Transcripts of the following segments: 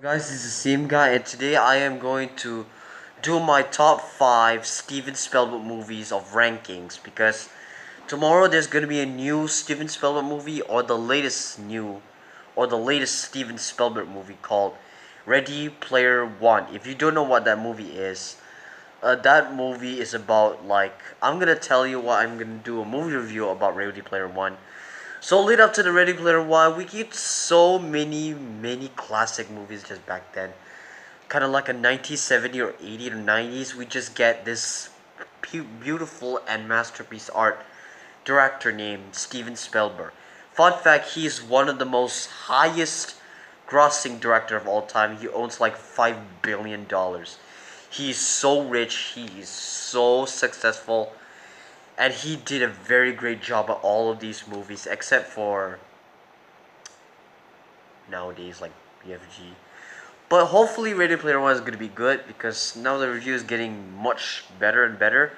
Guys, this is the same guy, and today I am going to do my top 5 Steven Spielberg movies of rankings because tomorrow there's going to be a new Steven Spielberg movie or the latest Steven Spielberg movie called Ready Player One. If you don't know what that movie is, that movie is about I'm gonna tell you what I'm gonna do a movie review about Ready Player One. So lead up to the Ready Player One, we get so many classic movies just back then. Kind of like a 1970 or 80 or 90s, we just get this beautiful and masterpiece art director named Steven Spielberg. Fun fact, he's one of the most highest grossing director of all time. He owns like $5 billion. He's so rich, he's so successful, and he did a very great job at all of these movies except for nowadays like BFG. But hopefully Ready Player One is going to be good because now the review is getting much better and better.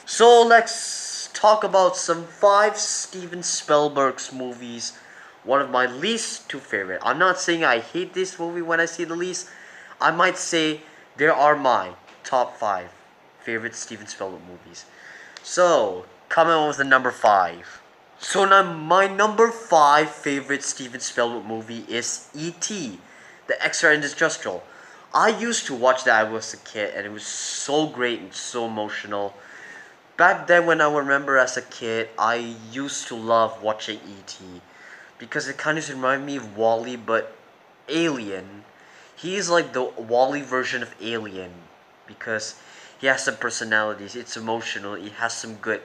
So let's talk about some 5 Steven Spielberg's movies. One of my least two favorite. I'm not saying I hate this movie when I see the least. I might say there are my top 5 favorite Steven Spielberg movies. So, coming on with the number 5. So now my number 5 favorite Steven Spielberg movie is E.T., the Extraterrestrial. I used to watch that when I was a kid, and it was so great and so emotional. Back then, when I remember as a kid, I used to love watching E.T. because it kind of reminded me of Wall-E, but Alien. He's like the Wall-E version of Alien because he has some personalities. It's emotional. It has some good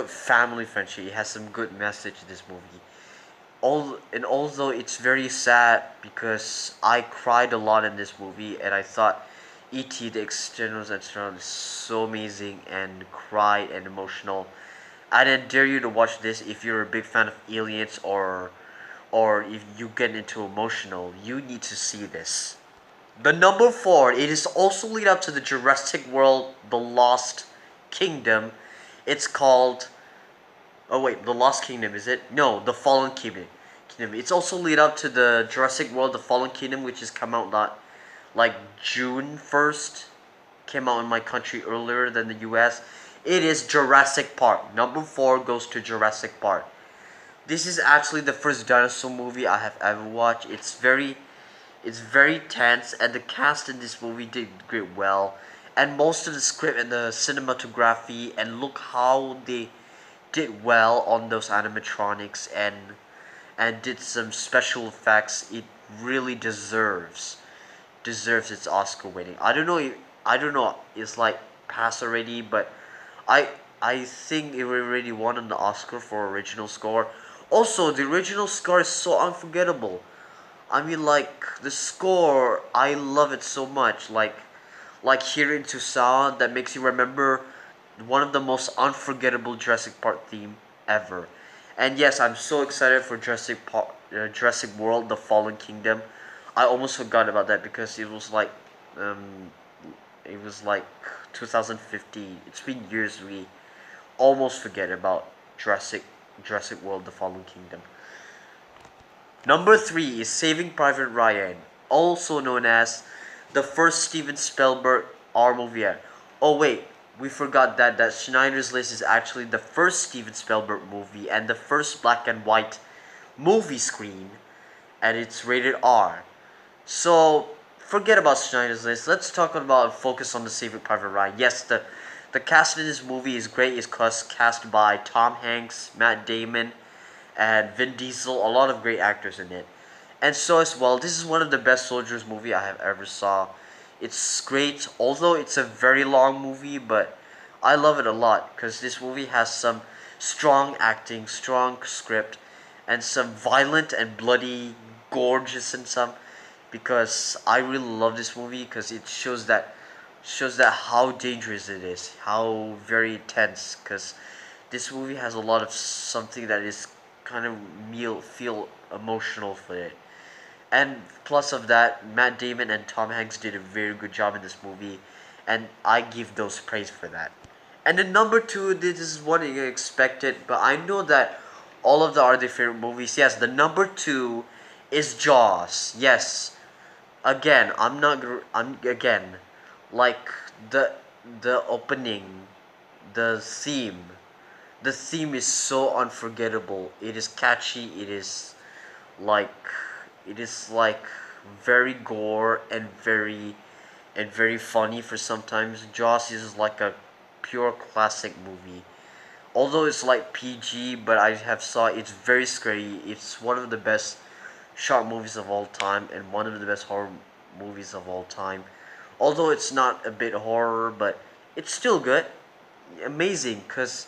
family friendship. It has some good message in this movie. Although it's very sad because I cried a lot in this movie, and I thought E.T. the Externals and External is so amazing and cried and emotional. I didn't dare you to watch this if you're a big fan of aliens or if you get into emotional. You need to see this. The number 4, it is also lead up to the Jurassic World The Lost Kingdom. It's called oh wait, The Lost Kingdom, is it? No, The Fallen Kingdom. It's also lead up to the Jurassic World The Fallen Kingdom, which has come out not like June 1st. Came out in my country earlier than the US. It is Jurassic Park. Number 4 goes to Jurassic Park. This is actually the first dinosaur movie I have ever watched. It's very tense, and the cast in this movie did great well. And most of the script and the cinematography, and look how they did well on those animatronics and did some special effects. It really deserves its Oscar winning. I don't know. It's like past already, but I I think it already won the Oscar for original score. Also, the original score is so unforgettable. I mean, like the score, I love it so much. Like hearing to sound that makes you remember one of the most unforgettable Jurassic Park theme ever. And yes, I'm so excited for Jurassic World: The Fallen Kingdom. I almost forgot about that because um, it was like 2015. It's been years. We almost forget about Jurassic World: The Fallen Kingdom. Number 3 is Saving Private Ryan, also known as the first Steven Spielberg R movie. Oh wait, we forgot that Schneider's List is actually the first Steven Spielberg movie and the first black and white movie screen, and it's rated R. So forget about Schneider's List. Let's talk about focus on the Saving Private Ryan. Yes, the cast in this movie is great. It's cast by Tom Hanks, Matt Damon, and Vin Diesel. A lot of great actors in it. And so as well, this is one of the best soldiers movie I have ever saw. It's great, although it's a very long movie, but I love it a lot because this movie has some strong acting, strong script, and some violent and bloody gorgeous and some. Because I really love this movie because it shows that how dangerous it is, how very tense. Because this movie has a lot of something that is kind of feel emotional for it. And plus of that, Matt Damon and Tom Hanks did a very good job in this movie, and I give those praise for that. And then number 2, this is what you expected, but I know that all of the other favorite movies. Yes, the number 2 is Jaws. Yes, again, I'm again, like the the opening, the theme. The theme is so unforgettable. It is catchy. Like it is like very gore and very funny for sometimes. Jaws is like a pure classic movie. Although it's like PG, but I have saw it's very scary. It's one of the best shark movies of all time and one of the best horror movies of all time. Although it's not a bit horror, but it's still good, amazing. Cause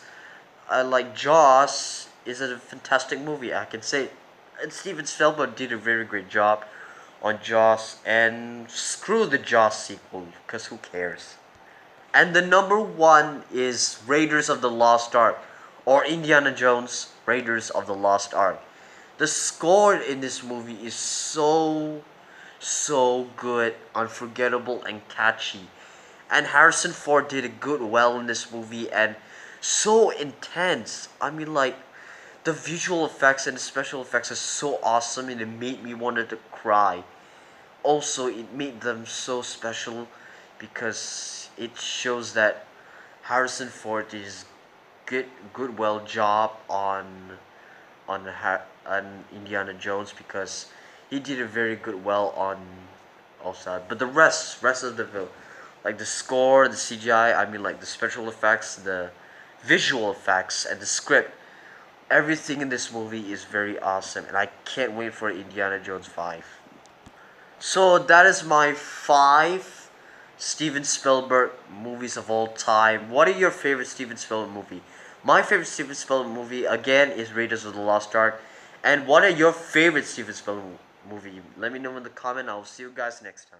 like Jaws is a fantastic movie. I can say, and Steven Spielberg did a very great job on Jaws. And screw the Jaws sequel, cause who cares? And the number one is Raiders of the Lost Ark, or Indiana Jones Raiders of the Lost Ark. The score in this movie is so good, unforgettable, and catchy. And Harrison Ford did a good well in this movie, and so intense. I mean, like, the visual effects and the special effects are so awesome, and it made me wanted to cry. Also, it made them so special because it shows that Harrison Ford is good well job on Indiana Jones, because he did a very good well on also. But the rest of the film, like the score, the CGI, I mean like the special effects, the visual effects, and the script, everything in this movie is very awesome, and I can't wait for Indiana Jones 5. So that is my 5 Steven Spielberg movies of all time. What are your favorite Steven Spielberg movie? My favorite Steven Spielberg movie again is Raiders of the Lost Ark. And what are your favorite Steven Spielberg movie? Let me know in the comment. I'll see you guys next time.